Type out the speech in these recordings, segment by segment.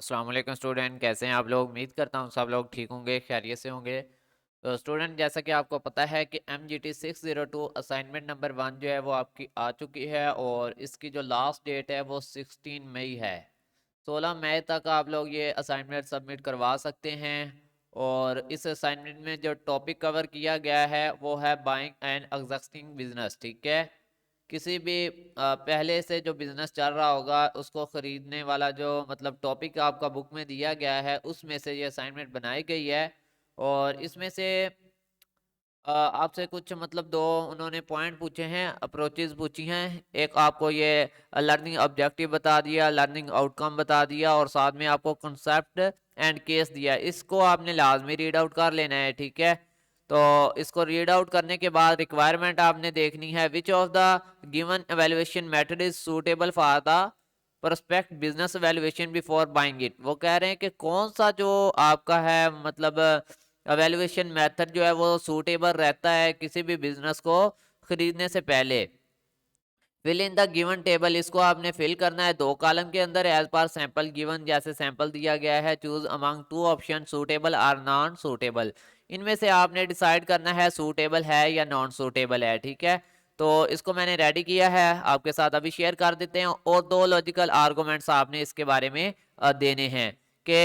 अस्सलाम वालेकुम स्टूडेंट, कैसे हैं आप लोग। उम्मीद करता हूँ सब लोग ठीक होंगे, खैरियत से होंगे। तो स्टूडेंट, जैसा कि आपको पता है कि MGT 602 असाइनमेंट नंबर 1 जो है वो आपकी आ चुकी है और इसकी जो लास्ट डेट है वो 16 मई है। 16 मई तक आप लोग ये असाइनमेंट सबमिट करवा सकते हैं। और इस असाइनमेंट में जो टॉपिक कवर किया गया है वो है बाइंग एंड एग्जिस्टिंग बिजनेस। ठीक है, किसी भी पहले से जो बिजनेस चल रहा होगा उसको खरीदने वाला जो मतलब टॉपिक आपका बुक में दिया गया है उसमें से ये असाइनमेंट बनाई गई है। और इसमें से आपसे कुछ मतलब दो उन्होंने पॉइंट पूछे हैं, अप्रोचेस पूछी हैं। एक आपको ये लर्निंग ऑब्जेक्टिव बता दिया, लर्निंग आउटकम बता दिया और साथ में आपको कॉन्सेप्ट एंड केस दिया। इसको आपने लाजमी रीड आउट कर लेना है। ठीक है, तो इसको रीड आउट करने के बाद रिक्वायरमेंट आपने देखनी है, which of the given evaluation method is suitable for the perspective business evaluation before buying it. वो कह रहे हैं कि कौन सा जो आपका है मतलब एवेल्युएशन मेथड जो है वो सूटेबल रहता है किसी भी बिजनेस को खरीदने से पहले। Fill in the given table, इसको आपने फिल करना है 2 कॉलम के अंदर एज पर सैंपल गिवन, जैसे सैंपल दिया गया है। चूज अमंग 2 ऑप्शन सूटेबल और नॉन सूटेबल। इनमें से आपने डिसाइड करना है सूटेबल है या नॉन सूटेबल है। ठीक है, तो इसको मैंने रेडी किया है, आपके साथ अभी शेयर कर देते हैं। और 2 लॉजिकल आर्गुमेंट्स आपने इसके बारे में देने हैं कि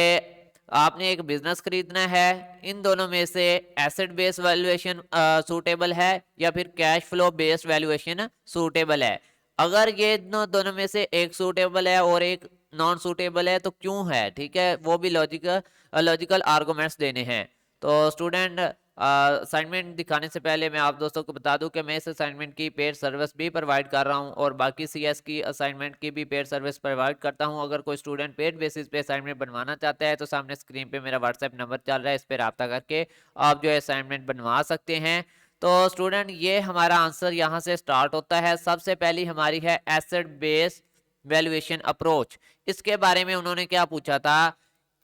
आपने एक बिजनेस खरीदना है, इन दोनों में से एसेट बेस्ड वैल्यूएशन सूटेबल है या फिर cash flow based valuation suitable है। अगर ये दोनों में से एक सूटेबल है और एक नॉन सूटेबल है तो क्यों है। ठीक है, वो भी लॉजिकल आर्गुमेंट्स देने हैं। तो स्टूडेंट, असाइनमेंट दिखाने से पहले मैं आप दोस्तों को बता दूं कि मैं इस असाइनमेंट की पेड सर्विस भी प्रोवाइड कर रहा हूं और बाकी CS की असाइनमेंट की भी पेड सर्विस प्रोवाइड करता हूं। अगर कोई स्टूडेंट पेड बेसिस पे असाइनमेंट बनवाना चाहता है तो सामने स्क्रीन पे मेरा व्हाट्सएप नंबर चल रहा है, इस पर रब्ता करके आप जो है असाइनमेंट बनवा सकते हैं। तो स्टूडेंट, ये हमारा आंसर यहाँ से स्टार्ट होता है। सबसे पहली हमारी है एसेट बेस्ड वैल्यूएशन अप्रोच। इसके बारे में उन्होंने क्या पूछा था,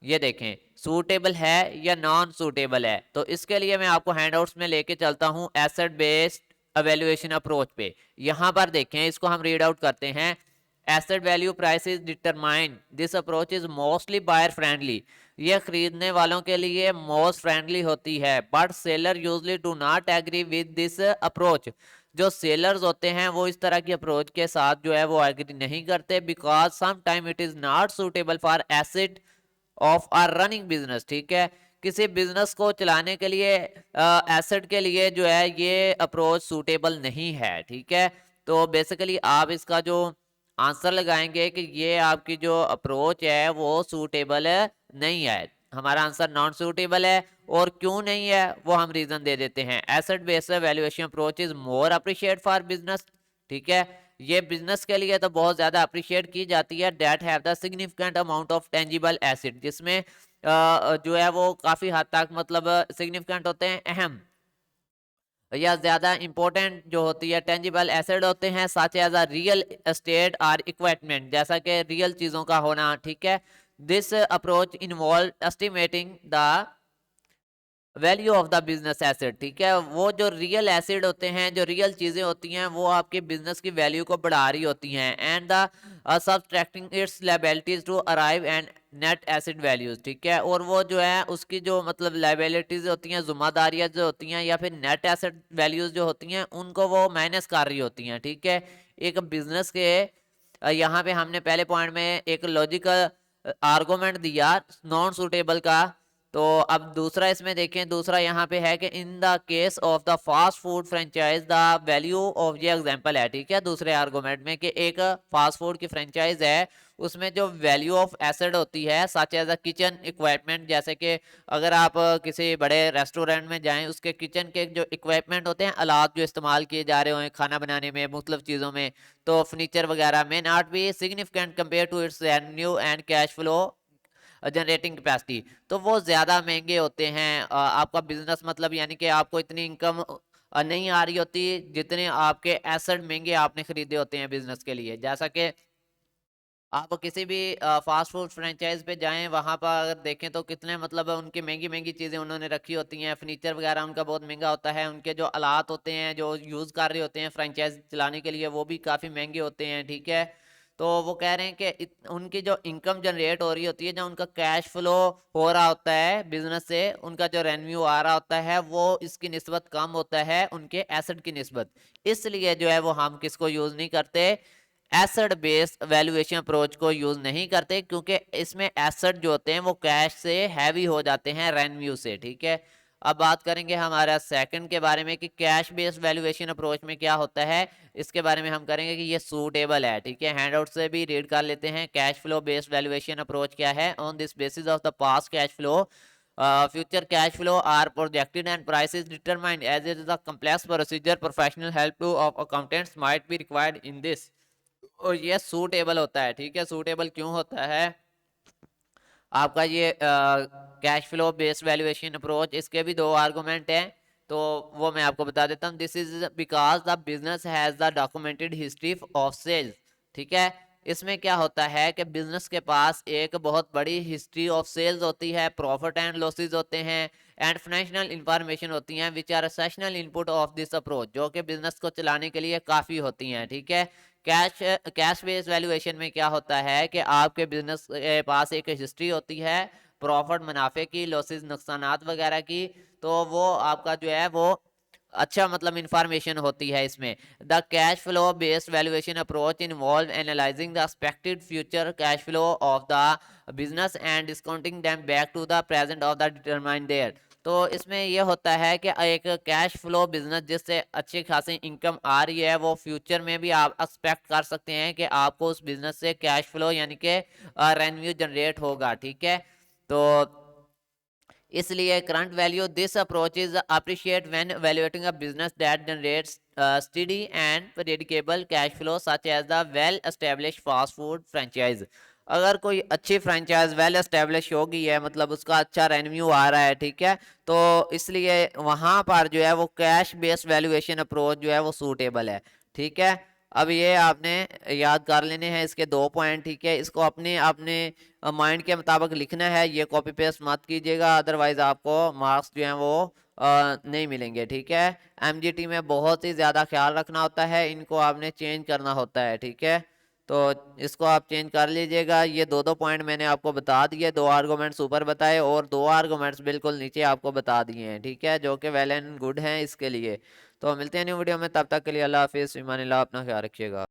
ये देखें, सूटेबल है या नॉन सूटेबल है। तो इसके लिए मैं आपको हैंडआउट्स में लेके चलता हूं एसेट बेस्ड एवेल्युएशन अप्रोच पे। यहां पर देखें, इसको हम रीड आउट करते हैं। Asset value price is determine, this approach is mostly buyer friendly. ये खरीदने वालों के लिए मोस्ट फ्रेंडली होती है, but seller usually do not agree with this approach. जो सेलर्स होते हैं वो इस तरह की अप्रोच के साथ जो है वो एग्री नहीं करते, because some time it is not suitable for asset of are running business. ठीक है, किसी बिजनेस को चलाने के लिए एसेट के लिए जो है ये अप्रोच सूटेबल नहीं है। ठीक है, तो बेसिकली आप इसका जो आंसर लगाएंगे कि ये आपकी जो अप्रोच है वो सूटेबल नहीं है। हमारा आंसर नॉन सूटेबल है। और क्यों नहीं है वो हम रीजन दे देते हैं। Asset based valuation approach is more appreciate for business. ठीक है, ये बिजनेस के लिए तो बहुत ज्यादा अप्रिशिएट की जाती है। That have the significant amount of tangible asset, जिसमें जो है वो काफी हद तक मतलब सिग्निफिकेंट होते हैं, अहम या ज्यादा इंपॉर्टेंट जो होती है टेंजिबल एसेट होते हैं, such as a real estate और इक्विपमेंट, जैसा कि रियल चीजों का होना। ठीक है, this approach involve estimating the value of the business asset. ठीक है, वो जो रियल एसेट होते हैं, जो रियल चीजें होती हैं, वो आपके बिजनेस की वैल्यू को बढ़ा रही होती हैं। And the subtracting its liabilities to arrive and net asset values. ठीक है, और वो जो है उसकी जो मतलब लायबिलिटीज होती हैं, जुम्मेदारियां जो होती हैं या फिर नेट एसेट वैल्यूज जो होती हैं, उनको वो माइनस कर रही होती हैं। ठीक है, एक बिजनेस के यहाँ पे हमने पहले पॉइंट में एक लॉजिकल आर्गुमेंट दिया नॉन सूटेबल का। तो अब दूसरा इसमें देखें, दूसरा यहाँ पे है कि in the case of the fast food franchise the value of, ये एग्जांपल है। ठीक है, दूसरे आर्गुमेंट में कि एक फास्ट फूड की फ्रेंचाइज है, उसमें जो वैल्यू ऑफ एसेट होती है such as a kitchen equipment, जैसे कि अगर आप किसी बड़े रेस्टोरेंट में जाएं, उसके किचन के जो इक्विपमेंट होते हैं, आलात जो इस्तेमाल किए जा रहे हो खाना बनाने में मुख्तलिफ चीज़ों में, तो फर्नीचर वगैरह में not be significant compare to its revenue and cash flow generating capacity. तो वो ज़्यादा महंगे होते हैं। आपका बिजनेस मतलब यानी कि आपको इतनी इनकम नहीं आ रही होती जितने आपके एसेट महंगे आपने खरीदे होते हैं बिजनेस के लिए। जैसा कि आप किसी भी फास्ट फूड फ्रेंचाइज पे जाएं, वहां पर अगर देखें तो कितने मतलब उनकी महंगी महंगी चीज़ें उन्होंने रखी होती हैं। फर्नीचर वगैरह उनका बहुत महंगा होता है, उनके जो आलात होते हैं जो यूज़ कर रहे होते हैं फ्रेंचाइज चलाने के लिए वो भी काफ़ी महंगे होते हैं। ठीक है, तो वो कह रहे हैं कि उनकी जो इनकम जनरेट हो रही होती है, जो उनका कैश फ्लो हो रहा होता है बिजनेस से, उनका जो रेवेन्यू आ रहा होता है वो इसकी निस्बत कम होता है उनके एसेट की निस्बत। इसलिए जो है वो हम किसको यूज नहीं करते, एसेट बेस्ड वैल्यूएशन अप्रोच को यूज नहीं करते, क्योंकि इसमें एसेट जो होते हैं वो कैश से हैवी हो जाते हैं रेवेन्यू से। ठीक है, अब बात करेंगे हमारा सेकंड के बारे में कि कैश बेस्ड वैल्यूएशन अप्रोच में क्या होता है। इसके बारे में हम करेंगे कि ये सूटेबल है। ठीक है, हैंडआउट से भी रीड कर लेते हैं। Cash flow based valuation approach क्या है। On this basis of the past cash flow, future cash flow are projected and prices determined as it is a complex procedure, professional help to of accountants might be required in this। और ये suitable होता है। ठीक है, suitable क्यों होता है आपका ये cash flow based valuation approach, इसके भी दो आर्गुमेंट हैं, तो वो मैं आपको बता देता हूँ। This is because the business has the documented history of sales. ठीक है, इसमें क्या होता है कि बिजनेस के पास एक बहुत बड़ी हिस्ट्री ऑफ सेल्स होती है, प्रॉफिट एंड लॉसेस होते हैं, एंड फाइनेंशियल इंफॉर्मेशन होती हैं which are essential input of this approach, जो कि बिजनेस को चलाने के लिए काफ़ी होती हैं। ठीक है, कैश बेस्ड वैल्यूएशन में क्या होता है कि आपके बिजनेस के पास एक हिस्ट्री होती है प्रॉफिट मुनाफे की, लॉसेस नुकसानात वगैरह की, तो वो आपका जो है वो अच्छा मतलब इंफॉर्मेशन होती है इसमें। The cash flow based valuation approach involve analysing the expected future cash flow of the business and discounting them back to the present of the determined there. तो इसमें यह होता है कि एक कैश फ्लो बिजनेस जिससे अच्छी खासी इनकम आ रही है, वो फ्यूचर में भी आप एक्सपेक्ट कर सकते हैं कि आपको उस बिजनेस से कैश फ्लो यानी कि रेवेन्यू जनरेट होगा। ठीक है, तो इसलिए current value this approach is appreciate when valuating a business that generates steady and predictable cash flow such as the well established fast food franchise. अगर कोई अच्छी फ्रेंचाइज वेल एस्टेब्लिश हो गई है, मतलब उसका अच्छा रेवेन्यू आ रहा है, ठीक है, तो इसलिए वहां पर जो है वो कैश बेस्ड वैल्यूएशन अप्रोच जो है वो सूटेबल है। ठीक है, अब ये आपने याद कर लेने हैं इसके दो पॉइंट। ठीक है, इसको अपने अपने माइंड के मुताबिक लिखना है, ये कॉपी पेस्ट मत कीजिएगा, अदरवाइज आपको मार्क्स जो हैं वो नहीं मिलेंगे। ठीक है, एमजीटी में बहुत ही ज़्यादा ख्याल रखना होता है, इनको आपने चेंज करना होता है। ठीक है, तो इसको आप चेंज कर लीजिएगा। ये दो दो पॉइंट मैंने आपको बता दिए, दो आर्गूमेंट्स ऊपर बताए और दो आर्गूमेंट्स बिल्कुल नीचे आपको बता दिए हैं। ठीक है, जो कि वेल एंड गुड हैं इसके लिए। तो मिलते हैं न्यू वीडियो में, तब तक के लिए अल्लाह हाफिज़, ईमान अल्लाह, अपना ख्याल रखिएगा।